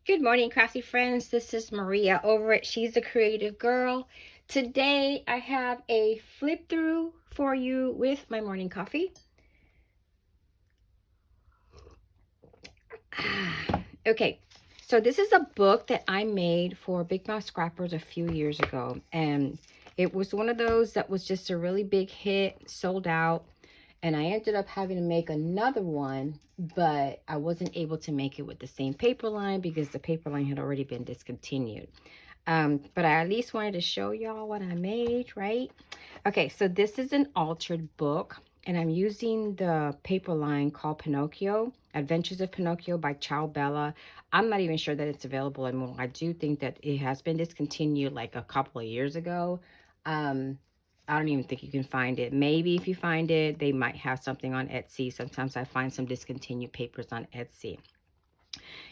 Good morning, crafty friends. This is Maria over at She's a Creative Girl. Today I have a flip through for you with my morning coffee. Okay, so this is a book that I made for Big Mouth Scrappers a few years ago, and it was one of those that was just a really big hit, sold out, and I ended up having to make another one, but I wasn't able to make it with the same paper line because the paper line had already been discontinued. But I at least wanted to show y'all what I made, right? Okay, so this is an altered book, and I'm using the paper line called Pinocchio, Adventures of Pinocchio by Ciao. I'm not even sure that it's available anymore. I do think that it has been discontinued like a couple of years ago. Um, I don't even think you can find it. Maybe if you find it, they might have something on Etsy. Sometimes I find some discontinued papers on Etsy.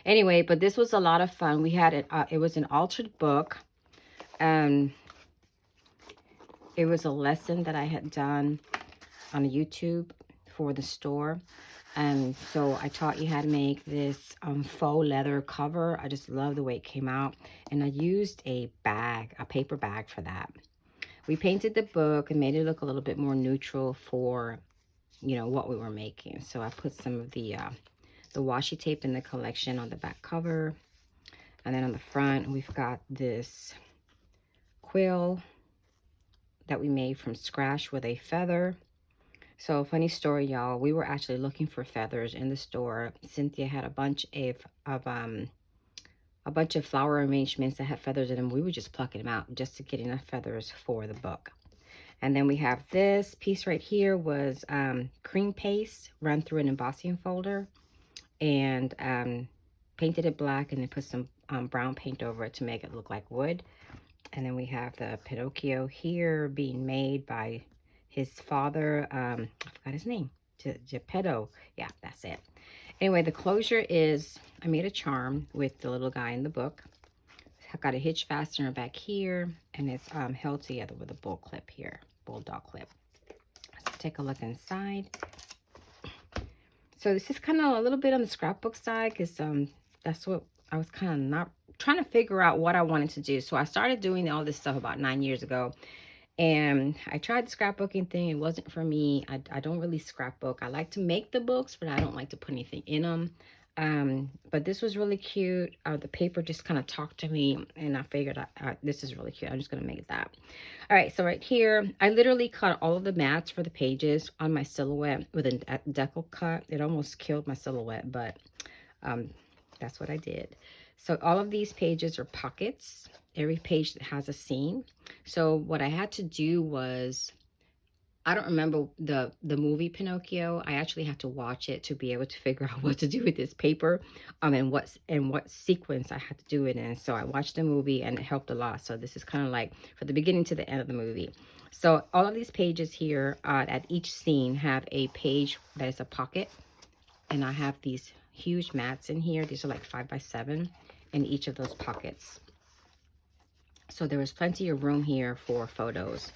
Anyway, but this was a lot of fun. We had it. It was an altered book. Um, it was a lesson that I had done on YouTube for the store. And so I taught you how to make this faux leather cover. I just love the way it came out. And I used a bag, a paper bag for that. We painted the book and made it look a little bit more neutral for, what we were making. So I put some of the washi tape in the collection on the back cover. And then on the front, we've got this quill that we made from scratch with a feather. So funny story, y'all. We were actually looking for feathers in the store. Cynthia had a bunch of flower arrangements that had feathers in them. We were just plucking them out just to get enough feathers for the book. And then we have this piece right here was cream paste run through an embossing folder and painted it black and then put some brown paint over it to make it look like wood. And then we have the Pinocchio here being made by his father. I forgot his name. Geppetto. Yeah, that's it. Anyway, the closure is, I made a charm with the little guy in the book. I've got a hitch fastener back here, and it's held together with a bull clip here, bulldog clip. Let's take a look inside. So this is kind of a little bit on the scrapbook side because that's what I was kind of not trying to figure out what I wanted to do. So I started doing all this stuff about 9 years ago. And I tried the scrapbooking thing. It wasn't for me. I don't really scrapbook. I like to make the books, but I don't like to put anything in them. But this was really cute. The paper just kind of talked to me, and I figured this is really cute. I'm just going to make that. All right, so right here, I literally cut all of the mats for the pages on my silhouette with a decal cut. It almost killed my silhouette, but that's what I did. So all of these pages are pockets. Every page that has a seam. So what I had to do was, I don't remember the movie Pinocchio. I actually had to watch it to be able to figure out what to do with this paper, and what sequence I had to do it in. So I watched the movie and it helped a lot. So this is kind of like for the beginning to the end of the movie. So all of these pages here at each scene have a page that is a pocket, and I have these huge mats in here. These are like 5x7 in each of those pockets. So there was plenty of room here for photos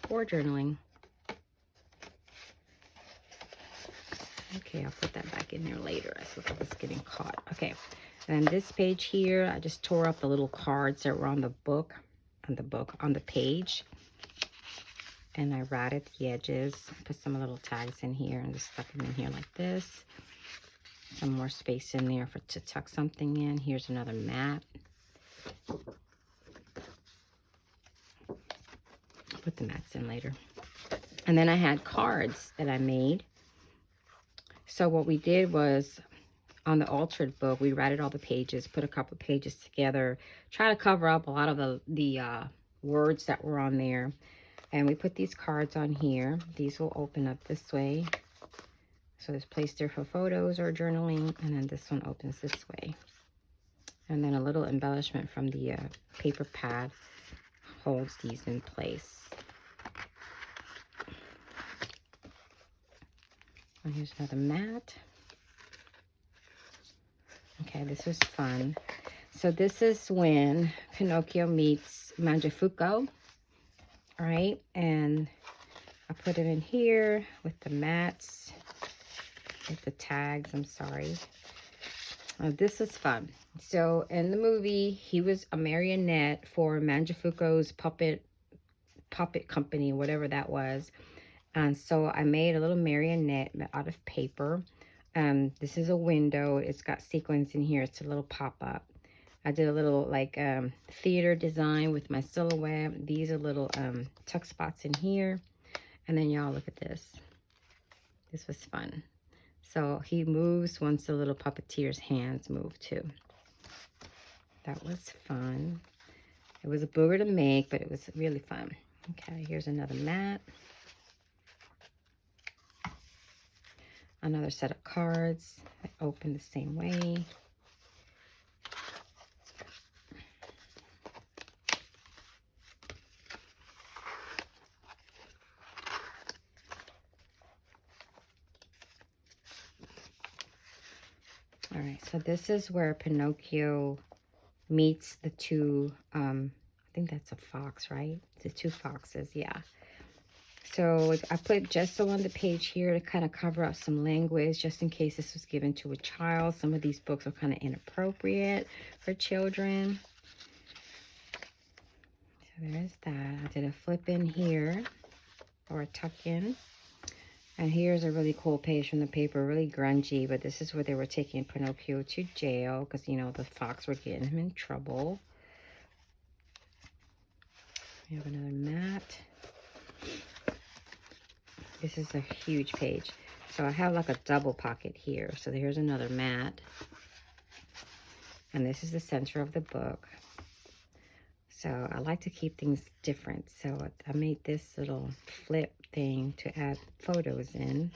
or journaling. Okay, I'll put that back in there later. I thought I was getting caught. Okay, and then this page here, I just tore up the little cards that were on the book, on the page. And I ratted the edges, put some little tags in here and just stuck them in here like this. Some more space in there to tuck something in. Here's another mat. Put the mats in later. And then I had cards that I made. So what we did was, on the altered book, we ratted all the pages, put a couple of pages together, try to cover up a lot of the words that were on there. And we put these cards on here. These will open up this way. So there's place there for photos or journaling, and then this one opens this way. And then a little embellishment from the paper pad holds these in place. And here's another mat. Okay, this was fun. So this is when Pinocchio meets Mangiafuoco. All right, and I put it in here with the mats. With the tags, I'm sorry. This is fun. So in the movie, he was a marionette for Manjafuko's puppet company, whatever that was. And so I made a little marionette out of paper. This is a window. It's got sequins in here. It's a little pop-up. I did a little like theater design with my silhouette. These are little tuck spots in here. And then y'all look at this. This was fun. So he moves once the little puppeteer's hands move too. That was fun. It was a booger to make, but it was really fun. Okay, here's another mat. Another set of cards that open the same way. All right, so this is where Pinocchio meets the two, I think that's a fox, right? The two foxes, yeah. So I put gesso on the page here to kind of cover up some language, just in case this was given to a child. Some of these books are kind of inappropriate for children. So there's that. I did a flip in here, or a tuck in. And here's a really cool page from the paper, really grungy, but this is where they were taking Pinocchio to jail because, you know, the fox were getting him in trouble. We have another mat. This is a huge page. So I have like a double pocket here. So here's another mat. And this is the center of the book. So I like to keep things different. So I made this little flip thing to add photos in.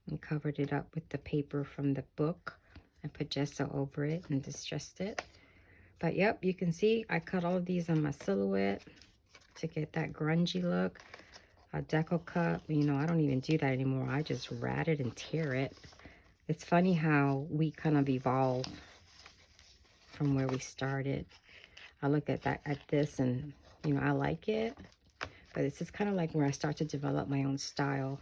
And covered it up with the paper from the book. I put gesso over it and distressed it. But yep, you can see I cut all of these on my silhouette to get that grungy look. A decal cut, you know, I don't even do that anymore. I just rat it and tear it. It's funny how we kind of evolve from where we started. I look at this and, you know, I like it. But this is kind of like where I start to develop my own style.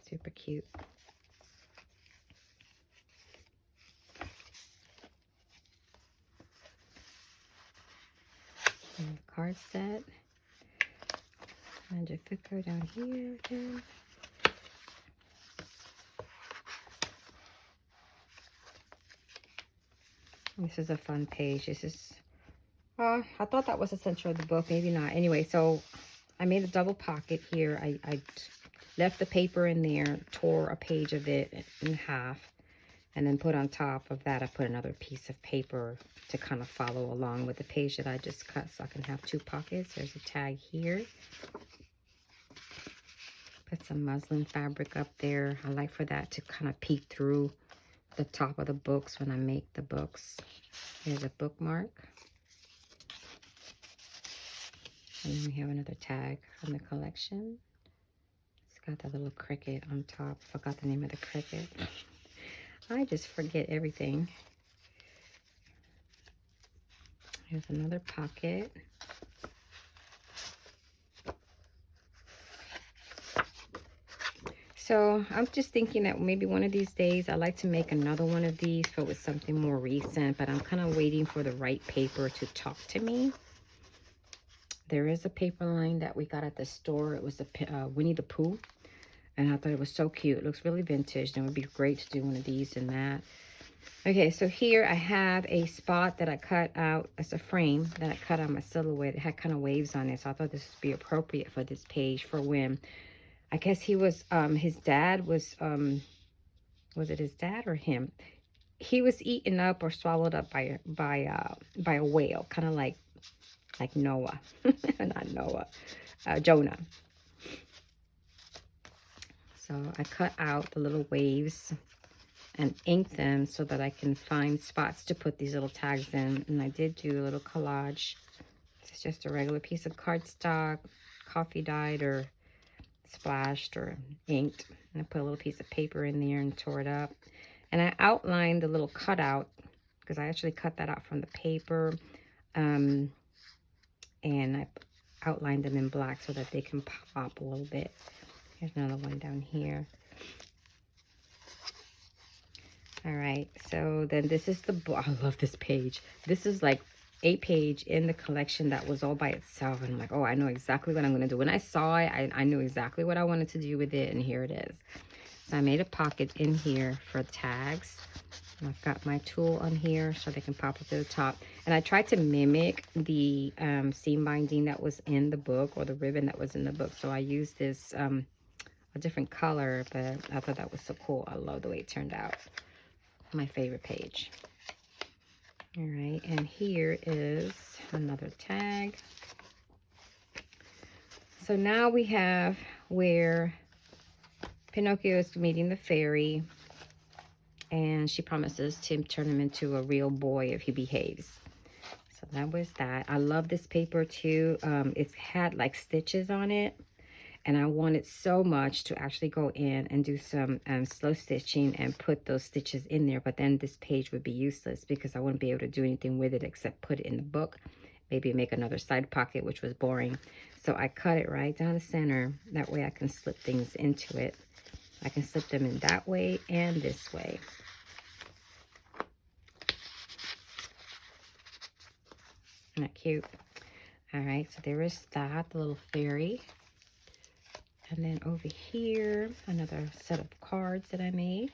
Super cute. And the card set. And just go down here again. This is a fun page. This is, I thought that was the center of the book. Maybe not. Anyway, so I made a double pocket here. I left the paper in there, tore a page of it in half, and then put on top of that, I put another piece of paper to kind of follow along with the page that I just cut so I can have two pockets. There's a tag here. Put some muslin fabric up there. I like for that to kind of peek through the top of the books when I make the books. Here's a bookmark. And then we have another tag from the collection. It's got that little cricket on top. Forgot the name of the cricket. I just forget everything. Here's another pocket. So I'm just thinking that maybe one of these days I'd like to make another one of these, but with something more recent. But I'm kind of waiting for the right paper to talk to me. There is a paper line that we got at the store. It was the Winnie the Pooh. And I thought it was so cute. It looks really vintage. And it would be great to do one of these and that. Okay, so here I have a spot that I cut out as a frame that I cut on my silhouette. It had kind of waves on it. So I thought this would be appropriate for this page for when, I guess he was, his dad was it his dad or him? He was eaten up or swallowed up by a whale, kind of like Noah, not Noah, Jonah. So I cut out the little waves and inked them so that I can find spots to put these little tags in. And I did do a little collage. It's just a regular piece of cardstock, coffee dyed or splashed or inked. And I put a little piece of paper in there and tore it up. And I outlined the little cutout because I actually cut that out from the paper. And I outlined them in black so that they can pop a little bit. Here's another one down here. All right, so then this is the book. I love this page. This is like a page in the collection that was all by itself. And I'm like, oh, I know exactly what I'm going to do. When I saw it, I knew exactly what I wanted to do with it. And here it is. So I made a pocket in here for tags. And I've got my tool on here so they can pop up to the top. And I tried to mimic the seam binding that was in the book, or the ribbon that was in the book. So I used this, a different color, but I thought that was so cool. I love the way it turned out. My favorite page. All right, and here is another tag. So now we have where Pinocchio is meeting the fairy, and she promises to turn him into a real boy if he behaves. So that was that. I love this paper too. It's had like stitches on it, and I wanted so much to actually go in and do some slow stitching and put those stitches in there. But then this page would be useless because I wouldn't be able to do anything with it except put it in the book. Maybe make another side pocket, which was boring. So I cut it right down the center. That way I can slip things into it. I can slip them in that way and this way. Isn't that cute? All right, so there is that, the little fairy. And then over here, another set of cards that I made.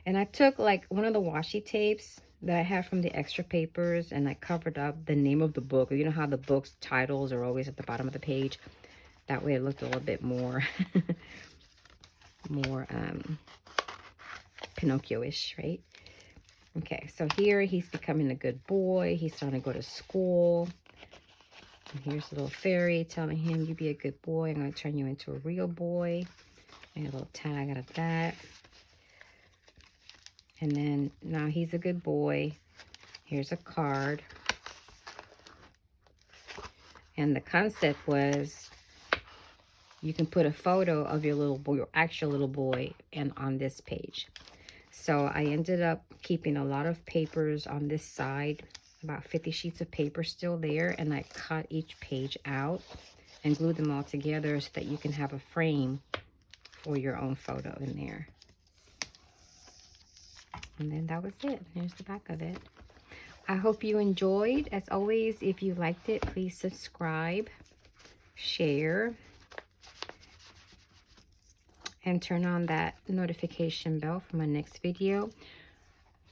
And I took like one of the washi tapes that I have from the extra papers, and I covered up the name of the book. You know how the book's titles are always at the bottom of the page? That way it looked a little bit more, more Pinocchio-ish, right? Okay, so here he's becoming a good boy. He's starting to go to school. And here's the little fairy telling him, you be a good boy. I'm going to turn you into a real boy. And a little tag out of that. And then now he's a good boy. Here's a card. And the concept was you can put a photo of your little boy, your actual little boy, and on this page. So I ended up keeping a lot of papers on this side, about 50 sheets of paper still there, and I cut each page out and glued them all together so that you can have a frame for your own photo in there. And then that was it. Here's the back of it. I hope you enjoyed. As always, if you liked it, please subscribe, share, and turn on that notification bell for my next video.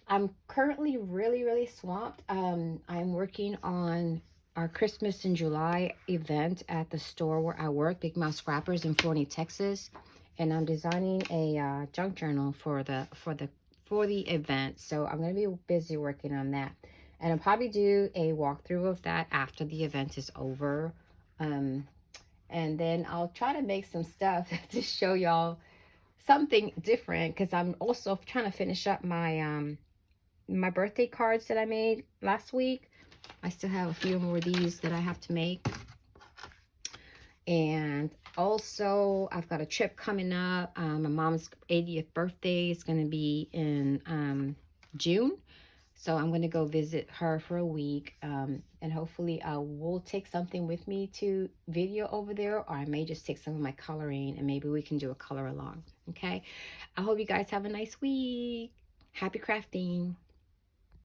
I'm currently really swamped. I'm working on our Christmas in July event at the store where I work, Big Mouth Scrappers in Forney, Texas, and I'm designing a junk journal for the event. So I'm going to be busy working on that, and I'll probably do a walkthrough of that after the event is over. And then I'll try to make some stuff to show y'all something different, because I'm also trying to finish up my my birthday cards that I made last week. I still have a few more of these that I have to make. And also I've got a trip coming up. My mom's 80th birthday is going to be in June. So I'm going to go visit her for a week. And hopefully I will take something with me to video over there, or I may just take some of my coloring and maybe we can do a color along. Okay. I hope you guys have a nice week. Happy crafting.